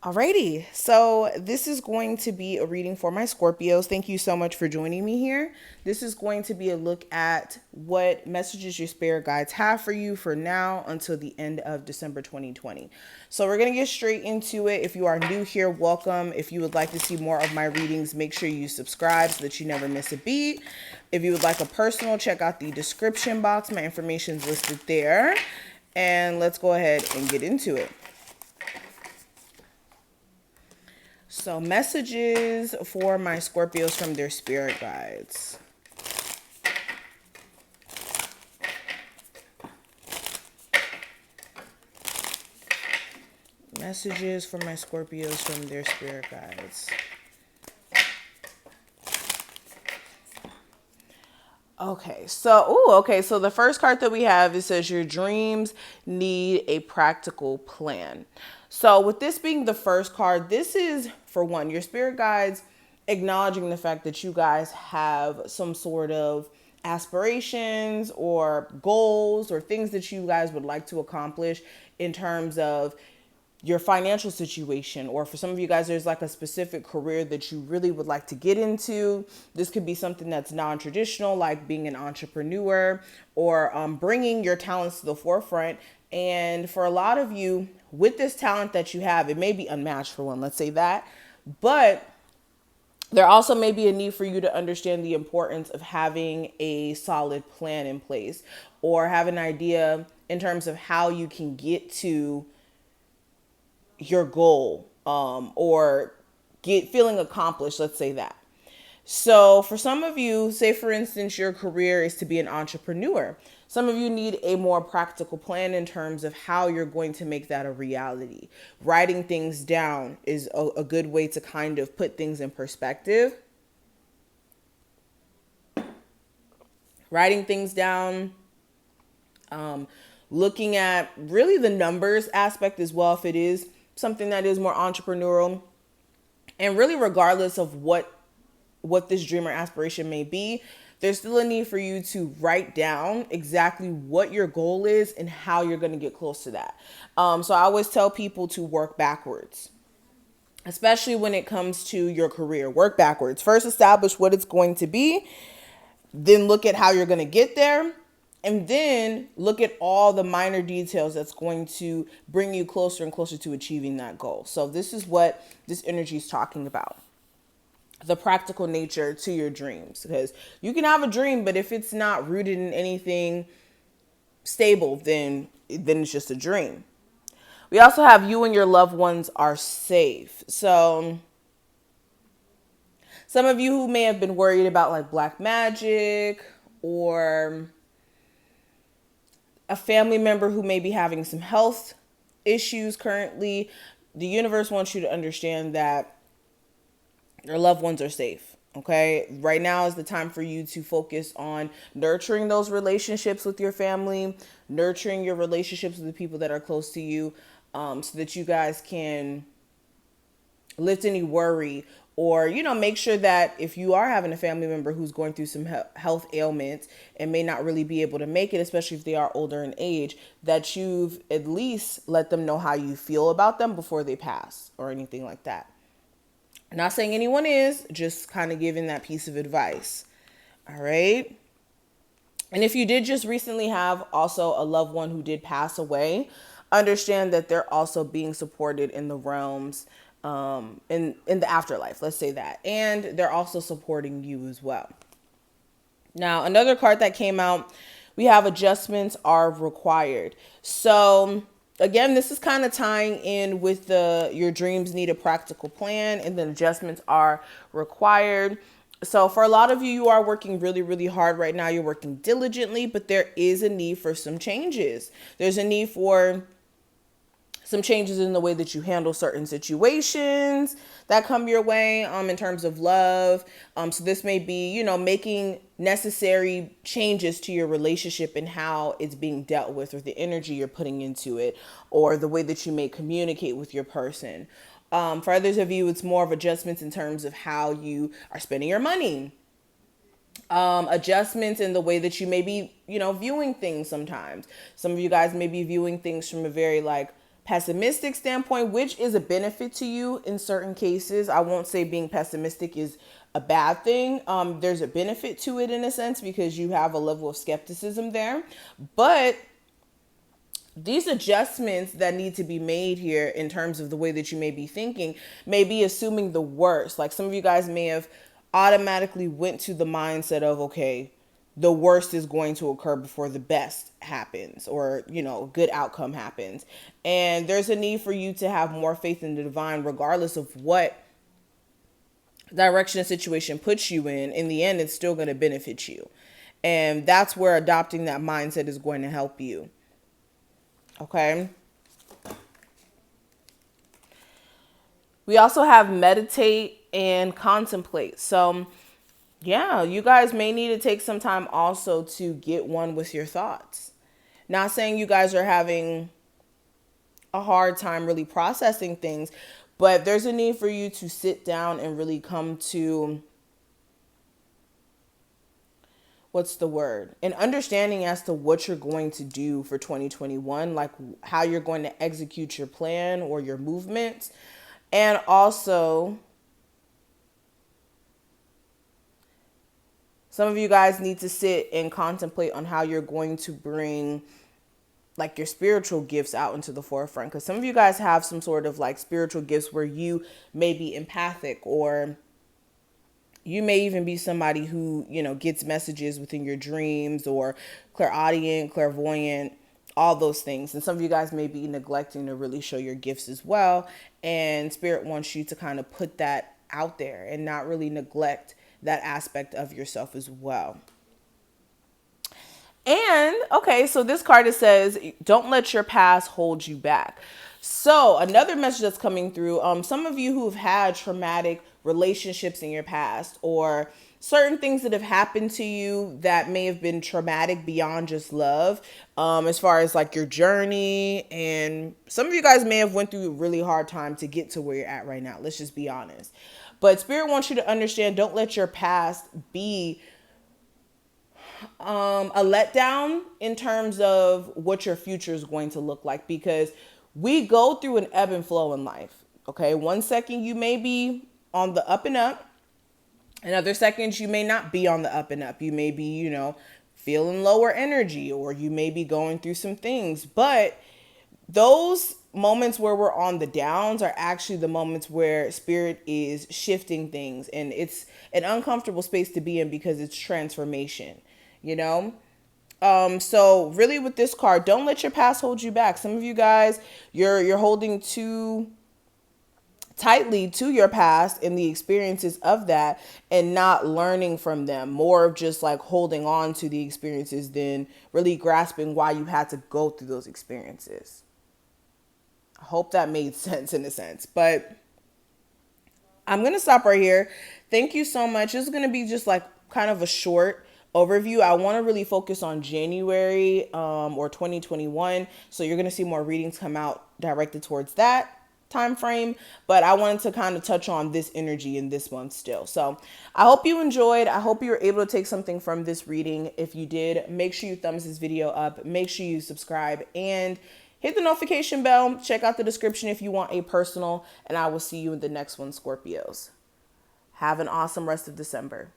Alrighty, so this is going to be a reading for my Scorpios. Thank you so much for joining me here. This is going to be a look at what messages your spirit guides have for you for now until the end of December 2020. So we're going to get straight into it. If you are new here, welcome. If you would like to see more of my readings, make sure you subscribe so that you never miss a beat. If you would like a personal, check out the description box. My information is listed there. And let's go ahead and get into it. So messages for my Scorpios from their spirit guides. Messages for my Scorpios from their spirit guides. So the first card that we have, it says your dreams need a practical plan. So with this being the first card, this is, for one, your spirit guides acknowledging the fact that you guys have some sort of aspirations or goals or things that you guys would like to accomplish in terms of your financial situation, or for some of you guys, there's like a specific career that you really would like to get into. This could be something that's non-traditional, like being an entrepreneur or bringing your talents to the forefront. And for a lot of you, with this talent that you have, it may be unmatched, for one, let's say that, but there also may be a need for you to understand the importance of having a solid plan in place, or have an idea in terms of how you can get to your goal, or get feeling accomplished, let's say that. So for some of you, say for instance, your career is to be an entrepreneur. Some of you need a more practical plan in terms of how you're going to make that a reality. Writing things down is a good way to kind of put things in perspective. Writing things down, looking at really the numbers aspect as well, if it is something that is more entrepreneurial. And really, regardless of what this dream or aspiration may be, there's still a need for you to write down exactly what your goal is and how you're going to get close to that. So I always tell people to work backwards, especially when it comes to your career. Work backwards. First, establish what it's going to be, then look at how you're going to get there. And then look at all the minor details that's going to bring you closer and closer to achieving that goal. So this is what this energy is talking about. The practical nature to your dreams. Because you can have a dream, but if it's not rooted in anything stable, then it's just a dream. We also have you and your loved ones are safe. So some of you who may have been worried about like black magic, or a family member who may be having some health issues currently, the universe wants you to understand that your loved ones are safe. Okay. Right now is the time for you to focus on nurturing those relationships with your family, nurturing your relationships with the people that are close to you, so that you guys can lift any worry, or, make sure that if you are having a family member who's going through some health ailments and may not really be able to make it, especially if they are older in age, that you've at least let them know how you feel about them before they pass or anything like that. I'm not saying anyone is, just kind of giving that piece of advice. All right. And if you did just recently have also a loved one who did pass away, understand that they're also being supported in the realms, in the afterlife, let's say that. And they're also supporting you as well. Now, another card that came out, we have adjustments are required. So again, this is kind of tying in with your dreams need a practical plan, and then adjustments are required. So for a lot of you, you are working really, really hard right now. You're working diligently, but there is a need for some changes. There's a need for some changes in the way that you handle certain situations that come your way, in terms of love. So this may be, making necessary changes to your relationship and how it's being dealt with, or the energy you're putting into it, or the way that you may communicate with your person. For others of you, it's more of adjustments in terms of how you are spending your money. Adjustments in the way that you may be, viewing things sometimes. Some of you guys may be viewing things from a very pessimistic standpoint, which is a benefit to you in certain cases. I won't say being pessimistic is a bad thing. There's a benefit to it in a sense because you have a level of skepticism there. But these adjustments that need to be made here in terms of the way that you may be thinking may be assuming the worst. Like some of you guys may have automatically went to the mindset of, okay, the worst is going to occur before the best happens, or, you know, a good outcome happens. And there's a need for you to have more faith in the divine, regardless of what direction a situation puts you in. In the end, it's still going to benefit you. And that's where adopting that mindset is going to help you. Okay. We also have meditate and contemplate. So, yeah, you guys may need to take some time also to get one with your thoughts. Not saying you guys are having a hard time really processing things, but there's a need for you to sit down and really come to, what's the word? An understanding as to what you're going to do for 2021, like how you're going to execute your plan or your movements. And also, some of you guys need to sit and contemplate on how you're going to bring like your spiritual gifts out into the forefront. Because some of you guys have some sort of like spiritual gifts where you may be empathic, or you may even be somebody who, you know, gets messages within your dreams, or clairaudient, clairvoyant, all those things. And some of you guys may be neglecting to really show your gifts as well. And Spirit wants you to kind of put that out there and not really neglect that aspect of yourself as well. And okay, so this card, it says, don't let your past hold you back. So another message that's coming through, some of you who've had traumatic relationships in your past, or certain things that have happened to you that may have been traumatic beyond just love, as far as like your journey. And some of you guys may have went through a really hard time to get to where you're at right now. Let's just be honest. But Spirit wants you to understand, don't let your past be a letdown in terms of what your future is going to look like, because we go through an ebb and flow in life. Okay. One second you may be on the up and up, and other seconds you may not be on the up and up. You may be, you know, feeling lower energy, or you may be going through some things. But those moments where we're on the downs are actually the moments where Spirit is shifting things, and it's an uncomfortable space to be in because it's transformation, you know? So really with this card, don't let your past hold you back. Some of you guys, you're holding too tightly to your past and the experiences of that, and not learning from them. More of just like holding on to the experiences than really grasping why you had to go through those experiences. I hope that made sense in a sense, but I'm going to stop right here. Thank you so much. This is going to be just like kind of a short overview. I want to really focus on January or 2021. So you're going to see more readings come out directed towards that time frame, but I wanted to kind of touch on this energy in this month still. So I hope you enjoyed. I hope you were able to take something from this reading. If you did, make sure you thumbs this video up, make sure you subscribe, and hit the notification bell. Check out the description if you want a personal, and I will see you in the next one, Scorpios. Have an awesome rest of December.